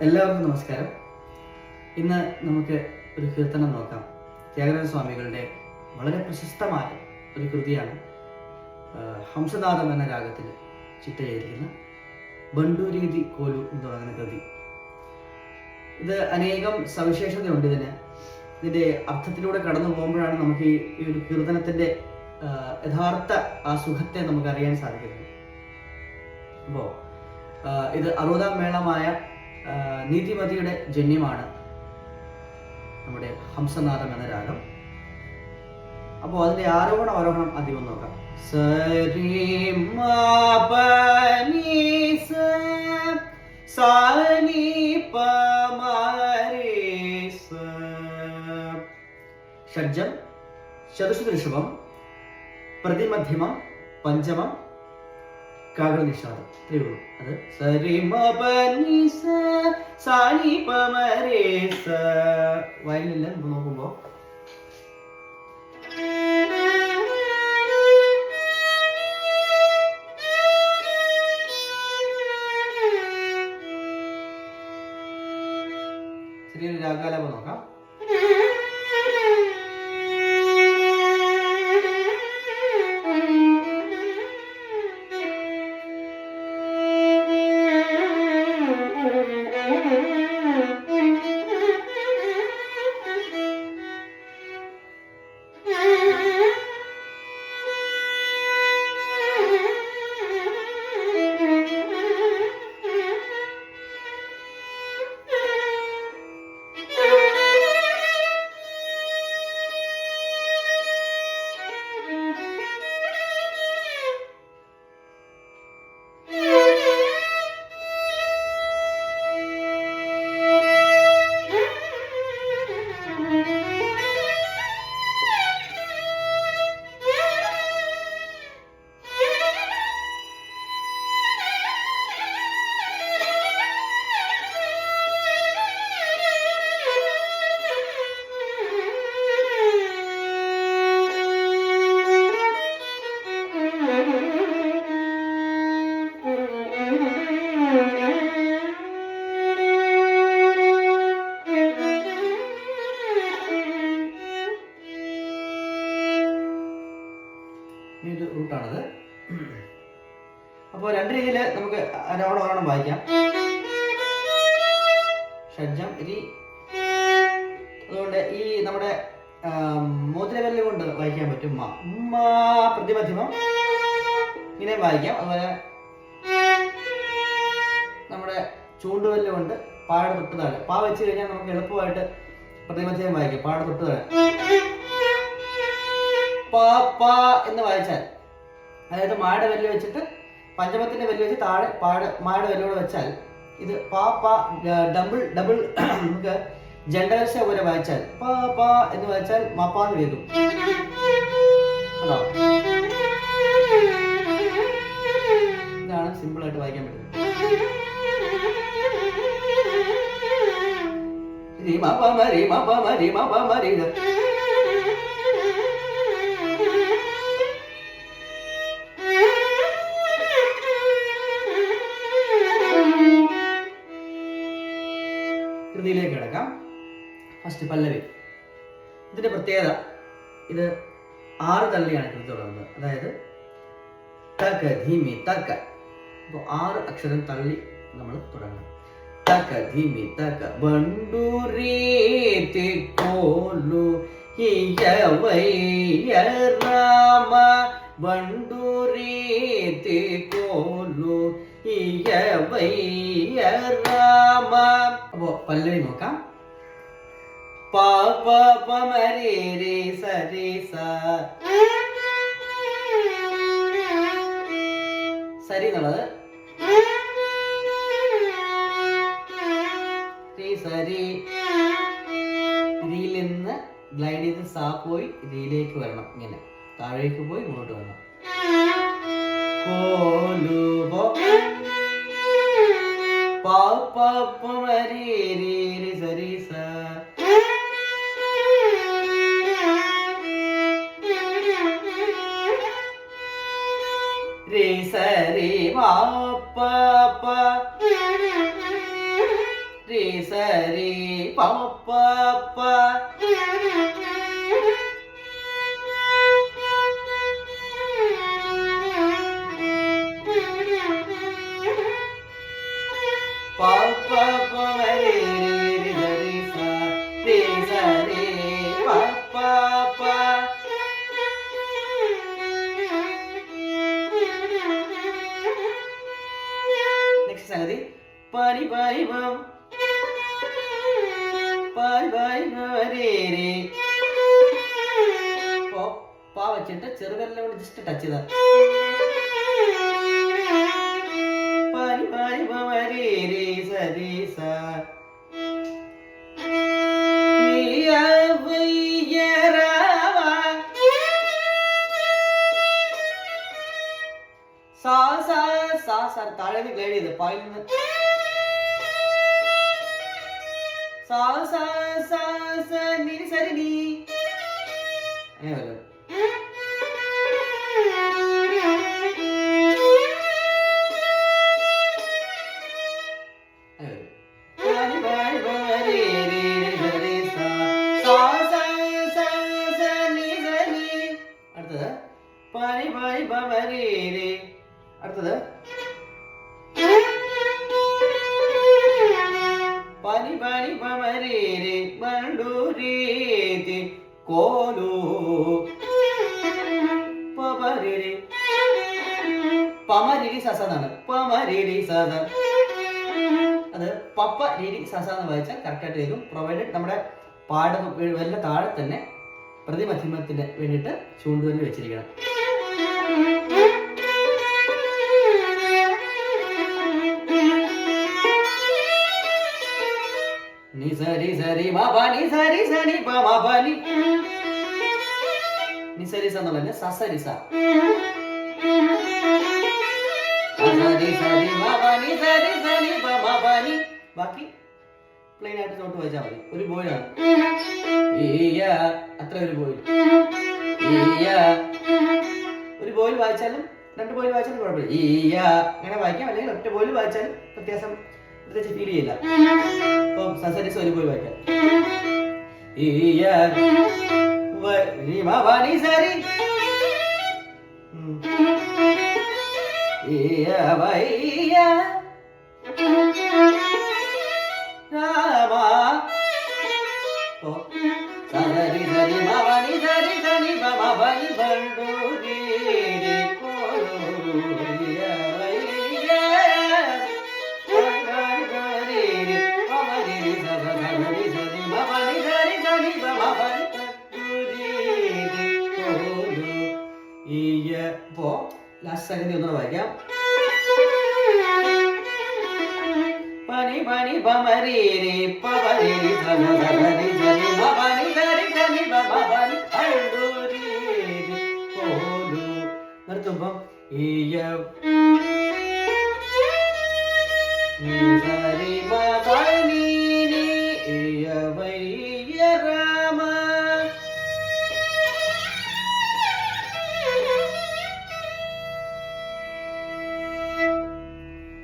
എല്ലാവർക്കും നമസ്കാരം. ഇന്ന് നമുക്ക് ഒരു കീർത്തനം നോക്കാം. ത്യാഗരാജ സ്വാമികളുടെ വളരെ പ്രശസ്തമായ ഒരു കൃതിയാണ്. ഹംസനാദം എന്ന രാഗത്തിൽ ചിട്ടയിരിക്കുന്ന ബണ്ടൂരീതി കോലു എന്ന് പറയുന്ന കൃതി. ഇത് അനേകം സവിശേഷതയുണ്ട്. ഇതിൻ്റെ അർത്ഥത്തിലൂടെ കടന്നു പോകുമ്പോഴാണ് നമുക്ക് ഈ ഒരു കീർത്തനത്തിൻ്റെ യഥാർത്ഥ ആ സുഖത്തെ നമുക്ക് അറിയാൻ സാധിക്കുന്നത്. അപ്പോൾ ഇത് 60ാം മേളമായ നീതിമതിയുടെ ജന്യമാണ് നമ്മുടെ ഹംസനാദം എന്ന രാഗം. അപ്പോൾ അതിന്റെ ആരോഹണം അവരോഹണം അധികം നോക്കാം. സരി മ പ നി സ സ നി പ മ രെ സ. ഷഡ്ജം, ചതുശ്രുതി ഋഷഭം, പ്രതിമധ്യമം, പഞ്ചമം, കാകൾ നിഷാദം. ഇത്രയേ ഉള്ളൂ. അത് സരി മ പ നി സ സ നി പ മ രെ സ. വയലിനില്ല. നമുക്ക് നോക്കുമ്പോൾ ചെറിയൊരു രാഗാലാപം നോക്കാം. റൂട്ടാണത്. അപ്പോൾ രണ്ട് രീതിയിൽ നമുക്ക് ഒരെണ്ണം വായിക്കാം. ഷഡ്ജം രി. അതുകൊണ്ട് ഈ നമ്മുടെ മോതിരവല്ല് കൊണ്ട് വായിക്കാൻ പറ്റും. മ പ്രതിമധ്യമം ഇങ്ങനെ വായിക്കാം. അതുപോലെ നമ്മുടെ ചൂണ്ടുവല്ല് കൊണ്ട് പാട തൊട്ട് താഴെ പാ വെച്ച് കഴിഞ്ഞാൽ നമുക്ക് എളുപ്പമായിട്ട് പ്രതിമധ്യം വായിക്കാം. പാട തൊട്ട് താഴെ പ പ എന്ന് വായിച്ചാൽ, അതായത് മായുടെ വെല്ല് വെച്ചിട്ട് പഞ്ചമത്തിന്റെ വെല്ല് വെച്ച് താഴെ മായുടെ വെല്ലോട് വെച്ചാൽ ഇത് പ പ ഡബിൾ നമുക്ക് ജണ്ടലശ പോലെ വായിച്ചാൽ പ പ എന്ന് വായിച്ചാൽ മപ്പാന്ന് കേൾക്കും. ഇതാണ് സിമ്പിൾ ആയിട്ട് വായിക്കാൻ പറ്റുന്നത്. കൃതിയിലേക്ക് കിടക്കാം. ഫസ്റ്റ് പല്ലവി. ഇതിന്റെ പ്രത്യേകത, ഇത് 6 തള്ളിയാണ് കൃതി തുടങ്ങുന്നത്. അതായത് തക ധീമി തക. അപ്പോൾ 6 അക്ഷരം തള്ളി നമ്മൾ തുടങ്ങണം. തക ധീമി തക ബണ്ടൂരീതി കോലു ഹിയ വൈയ രാമ ബണ്ടൂരീതി കോലു ഹിയ വൈയ രാമ. അപ്പോ പല്ലവി നോക്കാം. പ പ പ മ രെ രെ സ രെ സ. സരി എന്നുള്ളത് സരി. ഇതിൽ നിന്ന് ഗ്ലൈഡ് ചെയ്ത് സാ പോയി ഇതിലേക്ക് വരണം. ഇങ്ങനെ താഴേക്ക് പോയി ഇങ്ങോട്ട് വരണം. കോലുബോ പ പ പ മ രെ രെ രെ സ രെ സ. रे स रे मा प प re sa re pa pa pa. Pa pa pa re re sa re pa pa pa. Next സംഗതി പാരി പാരി പം പാരി പാരി പരേ രേ. പാ വെച്ചിട്ട് ചെറുകല്ലിനെ കൊണ്ട് ജസ്റ്റ് ടച്ച് ചെയ്താൽ പാരി പാരി പരേ രേ സരി സ. സാ സാ സാ സാ താഴെ നിന്ന് ഗ്ലൈഡ് ചെയ്ത് പായിൽ നിന്ന് സാ സാ സാ സാ നീ സരി നീ അങ്ങനെ വല്ലോ. അടുത്തത് പാരി പാരി പരേ രേ. അടുത്തത് പാനി പാനി പമരേ രേ ബണ്ടൂരീതി കോലു പമരേ രേ. പമരിരി സസ എന്നാണ്. പമരിരി സസ. അത് പപ്പ രീതി സസ എന്ന് വായിച്ചാൽ കറക്റ്റായിട്ട് വരും. പ്രൊവൈഡഡ് നമ്മുടെ വല്ല താഴെ തന്നെ പ്രതിമധ്യമത്തിന് വേണ്ടിയിട്ട് ചൂണ്ടുവല്ലി വെച്ചിരിക്കണം. നി സരി സരി മ പ നി സരി സനി പ മ പ നി. നി സരി സ എന്നുള്ളതല്ല സസരി സ. സരി സരി മ പ നി സരി സനി പ മ പ നി. ബാക്കി പ്ലെയിൻ ആയിട്ട് നോട്ട് വായിച്ചാൽ മതി. ഒരു ബോയിലാണ് ഈയ, അത്ര ഒരു ബോയിൽ. ഈയ ഒരു ബോയിൽ വായിച്ചാലും 2 ബോയിൽ വായിച്ചാലും കുഴപ്പമില്ല. ഈയ അങ്ങനെ വായിക്കാം. അല്ലെങ്കിൽ ഒറ്റ ബോയിൽ വായിച്ചാലും വ്യത്യാസം പ്രത്യേകിച്ച് ഫീൽ ചെയ്യില്ല. ഇപ്പം സസരിസ് ഒരു ബോയിൽ വായിക്കാം. ഈയ മ പ നി സരി ഈയ വയ്യ രാമ. സരി സരി മ പ നി സരി സനി പ മ പ നി ബണ്ടൂരി കോലു വയ്യ വയ്യ പമരി പമരി സ സരി സരി മ പ നി സരി സനി പ മ പ നി ബണ്ടൂരി കോലു ഈയ. ഇപ്പോ ലാസ്റ്റ് സംഗതി ഒന്നുകൂടെ വായിക്കാം. പനി പനി പമരി രേ പമരി സരി സരി സരി മ പ നി സരി സനി പ മ പ നി ബണ്ടൂരി കോലു. നിർത്തുമ്പം ഈയ സരി മ പ നി നി ഈയ വയ്യ രാമ.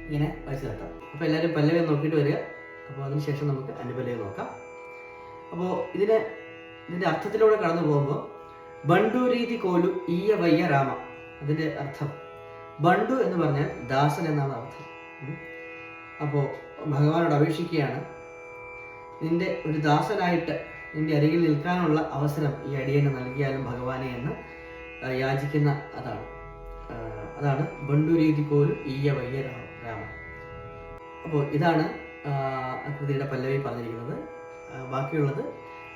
ഇങ്ങനെ വായിച്ചു നിർത്താം. അപ്പോൾ എല്ലാവരും പല്ലവി നോക്കിയിട്ട് വരിക. അപ്പോൾ അതിനുശേഷം നമുക്ക് അനുപല്ലവി നോക്കാം. അപ്പോൾ ഇതിൻ്റെ അർത്ഥത്തിലൂടെ കടന്നു പോകുമ്പോൾ ബണ്ടൂരീതി കോലു ഈയ വയ്യ രാമ. അതിൻ്റെ അർത്ഥം ബണ്ടു എന്ന് പറഞ്ഞാൽ ദാസൻ എന്നാണ് അർത്ഥം. അപ്പോൾ ഭഗവാനോട് അപേക്ഷിക്കുകയാണ്, നിന്റെ ഒരു ദാസനായിട്ട് നിന്റെ അരികിൽ നിൽക്കാനുള്ള അവസരം ഈ അടിയന് നൽകിയാലും ഭഗവാനെ എന്ന് യാചിക്കുന്ന അതാണ് ബണ്ടൂരീതി കോലു ഈയ വയ്യ രാമ. അപ്പോൾ ഇതാണ് കൃതിയുടെ പല്ലവി പറഞ്ഞിരിക്കുന്നത്. ബാക്കിയുള്ളത്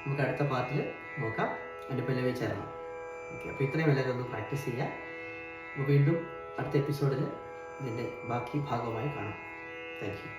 നമുക്ക് അടുത്ത പാർട്ടിൽ നോക്കാം. അതിൻ്റെ പല്ലവി ചേരണം. ഓക്കെ, അപ്പോൾ ഇത്രയും എല്ലാവരും ഒന്ന് പ്രാക്ടീസ് ചെയ്യുക. അപ്പോൾ വീണ്ടും അടുത്ത എപ്പിസോഡിൽ ഇതിൻ്റെ ബാക്കി ഭാഗമായി കാണാം. Thank you.